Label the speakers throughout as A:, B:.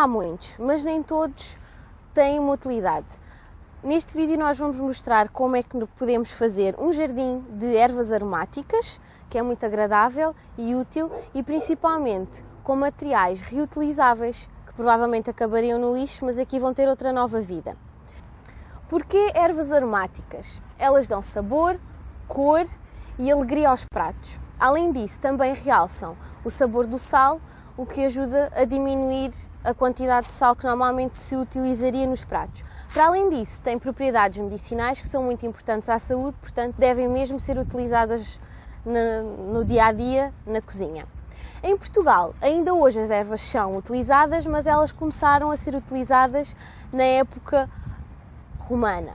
A: há muitos, mas nem todos têm uma utilidade. Neste vídeo nós vamos mostrar como é que podemos fazer um jardim de ervas aromáticas, que é muito agradável e útil, e principalmente com materiais reutilizáveis, que provavelmente acabariam no lixo, mas aqui vão ter outra nova vida. Porquê ervas aromáticas? Elas dão sabor, cor e alegria aos pratos. Além disso, também realçam o sabor do sal, o que ajuda a diminuir a quantidade de sal que normalmente se utilizaria nos pratos. Para além disso, têm propriedades medicinais que são muito importantes à saúde, portanto devem mesmo ser utilizadas no dia-a-dia, na cozinha. Em Portugal, ainda hoje as ervas são utilizadas, mas elas começaram a ser utilizadas na época romana.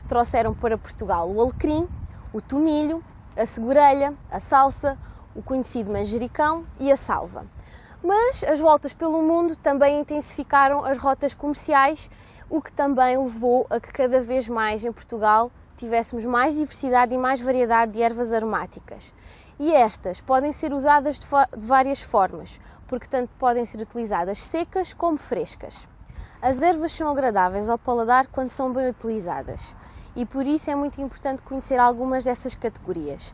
A: Trouxeram para Portugal o alecrim, o tomilho, a segurelha, a salsa, o conhecido manjericão e a salva. Mas as voltas pelo mundo também intensificaram as rotas comerciais, o que também levou a que cada vez mais em Portugal tivéssemos mais diversidade e mais variedade de ervas aromáticas. E estas podem ser usadas de várias formas, porque tanto podem ser utilizadas secas como frescas. As ervas são agradáveis ao paladar quando são bem utilizadas e por isso é muito importante conhecer algumas dessas categorias.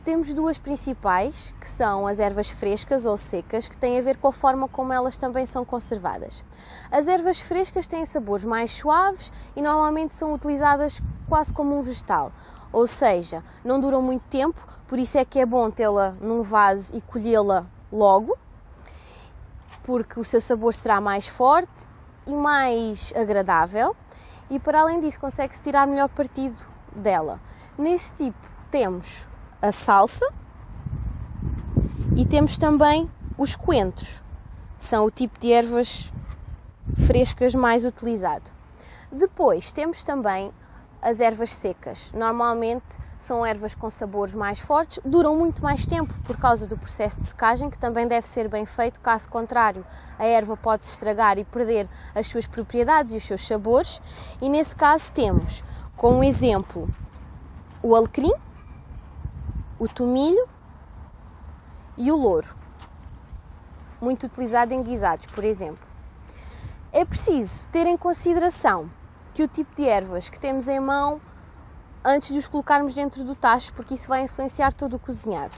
A: Temos duas principais, que são as ervas frescas ou secas, que têm a ver com a forma como elas também são conservadas. As ervas frescas têm sabores mais suaves e normalmente são utilizadas quase como um vegetal, ou seja, não duram muito tempo, por isso é que é bom tê-la num vaso e colhê-la logo, porque o seu sabor será mais forte e mais agradável e para além disso consegue-se tirar melhor partido dela. Nesse tipo temos a salsa e temos também os coentros, são o tipo de ervas frescas mais utilizado. Depois temos também as ervas secas, normalmente são ervas com sabores mais fortes, duram muito mais tempo por causa do processo de secagem, que também deve ser bem feito, caso contrário a erva pode se estragar e perder as suas propriedades e os seus sabores, e nesse caso temos como exemplo o alecrim, o tomilho e o louro, muito utilizado em guisados, por exemplo. É preciso ter em consideração que o tipo de ervas que temos em mão antes de os colocarmos dentro do tacho, porque isso vai influenciar todo o cozinhado.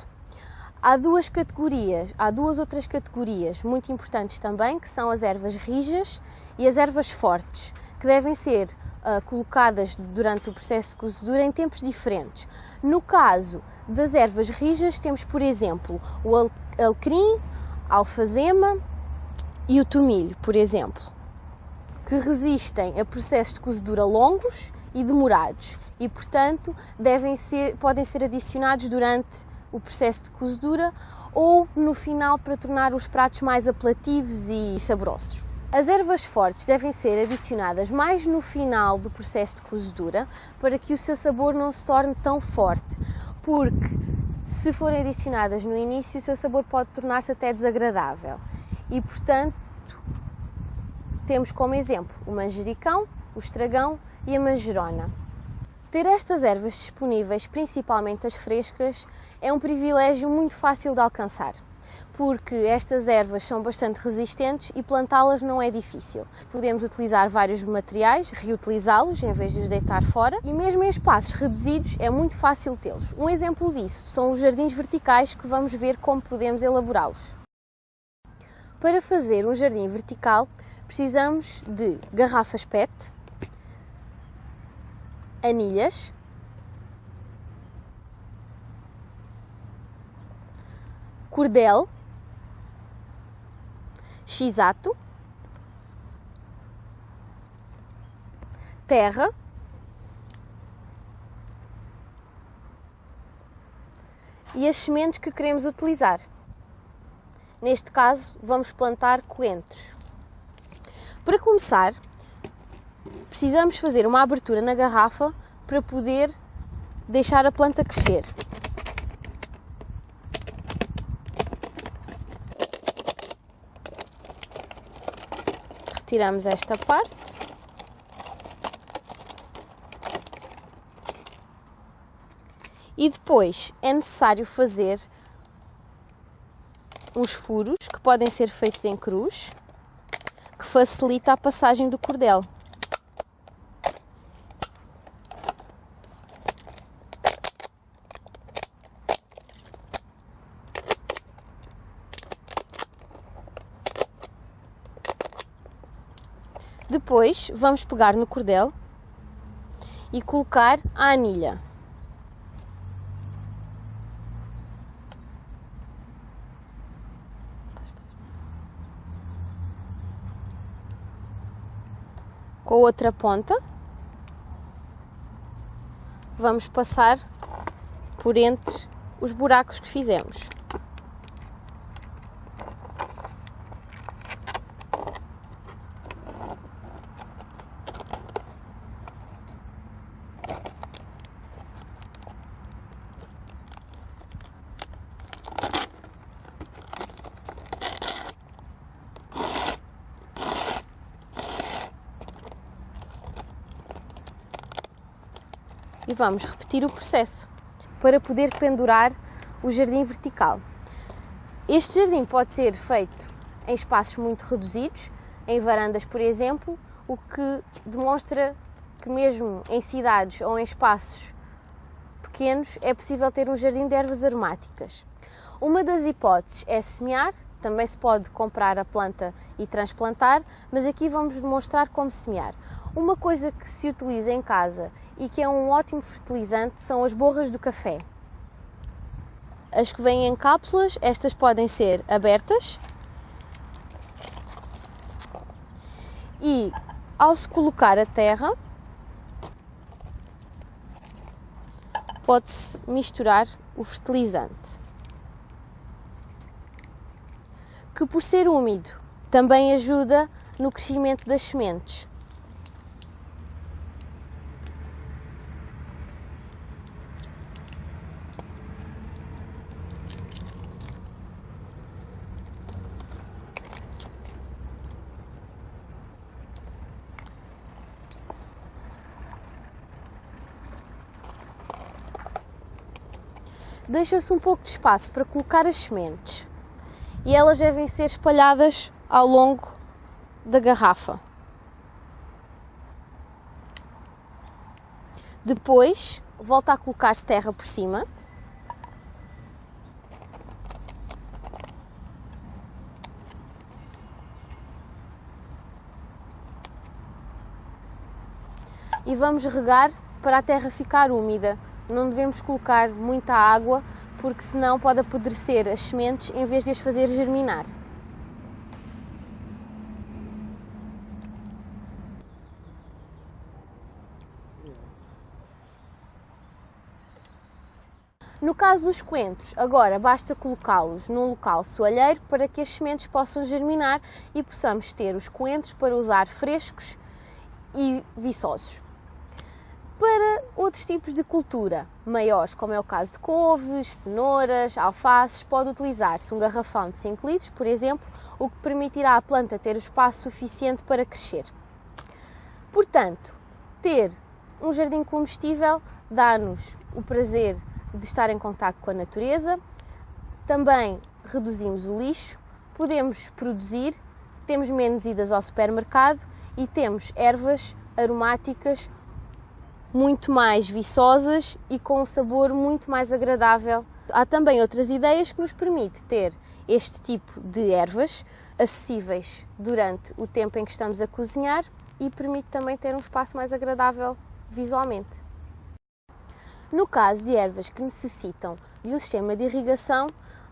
A: Há duas outras categorias muito importantes também, que são as ervas rijas e as ervas fortes, que devem ser colocadas durante o processo de cozedura em tempos diferentes. No caso das ervas rijas temos, por exemplo, o alecrim, a alfazema e o tomilho, por exemplo, que resistem a processos de cozedura longos e demorados e, portanto, podem ser adicionados durante o processo de cozedura ou no final para tornar os pratos mais apelativos e saborosos. As ervas fortes devem ser adicionadas mais no final do processo de cozedura para que o seu sabor não se torne tão forte, porque se forem adicionadas no início o seu sabor pode tornar-se até desagradável e, portanto, temos como exemplo o manjericão, o estragão e a manjerona. Ter estas ervas disponíveis, principalmente as frescas, é um privilégio muito fácil de alcançar, porque estas ervas são bastante resistentes e plantá-las não é difícil. Podemos utilizar vários materiais, reutilizá-los em vez de os deitar fora e mesmo em espaços reduzidos é muito fácil tê-los. Um exemplo disso são os jardins verticais, que vamos ver como podemos elaborá-los. Para fazer um jardim vertical precisamos de garrafas PET, anilhas, cordel, X-Ato, terra e as sementes que queremos utilizar. Neste caso, vamos plantar coentros. Para começar, precisamos fazer uma abertura na garrafa para poder deixar a planta crescer. Retiramos esta parte. E depois é necessário fazer uns furos que podem ser feitos em cruz facilita a passagem do cordel. Depois vamos pegar no cordel e colocar a anilha. Com a outra ponta vamos passar por entre os buracos que fizemos. E vamos repetir o processo para poder pendurar o jardim vertical. Este jardim pode ser feito em espaços muito reduzidos, em varandas, por exemplo, o que demonstra que mesmo em cidades ou em espaços pequenos é possível ter um jardim de ervas aromáticas. Uma das hipóteses é semear, também se pode comprar a planta e transplantar, mas aqui vamos demonstrar como semear. Uma coisa que se utiliza em casa e que é um ótimo fertilizante são as borras do café. As que vêm em cápsulas, estas podem ser abertas e, ao se colocar a terra, pode-se misturar o fertilizante, que por ser úmido também ajuda no crescimento das sementes. Deixa-se um pouco de espaço para colocar as sementes e elas devem ser espalhadas ao longo da garrafa. Depois, volta a colocar-se terra por cima. E vamos regar para a terra ficar úmida. Não devemos colocar muita água, porque senão pode apodrecer as sementes em vez de as fazer germinar. No caso dos coentros, agora basta colocá-los num local soalheiro para que as sementes possam germinar e possamos ter os coentros para usar frescos e viçosos. Para outros tipos de cultura maiores, como é o caso de couves, cenouras, alfaces, pode utilizar-se um garrafão de 5 litros, por exemplo, o que permitirá à planta ter o espaço suficiente para crescer. Portanto, ter um jardim comestível dá-nos o prazer de estar em contacto com a natureza, também reduzimos o lixo, podemos produzir, temos menos idas ao supermercado e temos ervas aromáticas muito mais viçosas e com um sabor muito mais agradável. Há também outras ideias que nos permitem ter este tipo de ervas acessíveis durante o tempo em que estamos a cozinhar e permite também ter um espaço mais agradável visualmente. No caso de ervas que necessitam de um sistema de irrigação,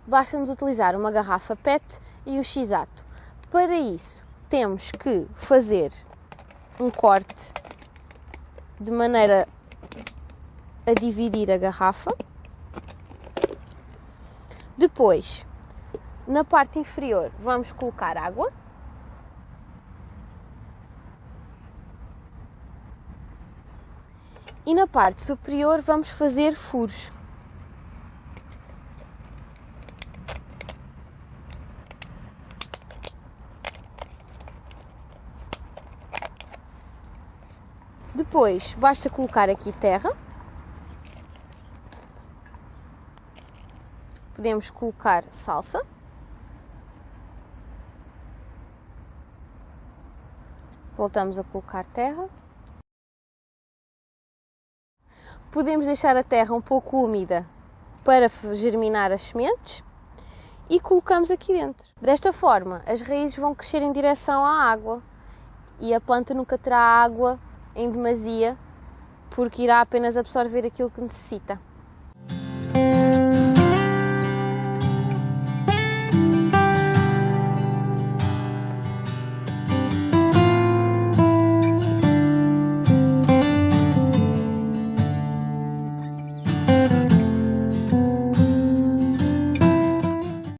A: basta-nos utilizar uma garrafa PET e o X-Acto. Para isso, temos que fazer um corte de maneira a dividir a garrafa. Depois, na parte inferior, vamos colocar água. E na parte superior vamos fazer furos. Depois, basta colocar aqui terra. Podemos colocar salsa. Voltamos a colocar terra. Podemos deixar a terra um pouco úmida para germinar as sementes e colocamos aqui dentro. Desta forma, as raízes vão crescer em direção à água e a planta nunca terá água em demasia, porque irá apenas absorver aquilo que necessita.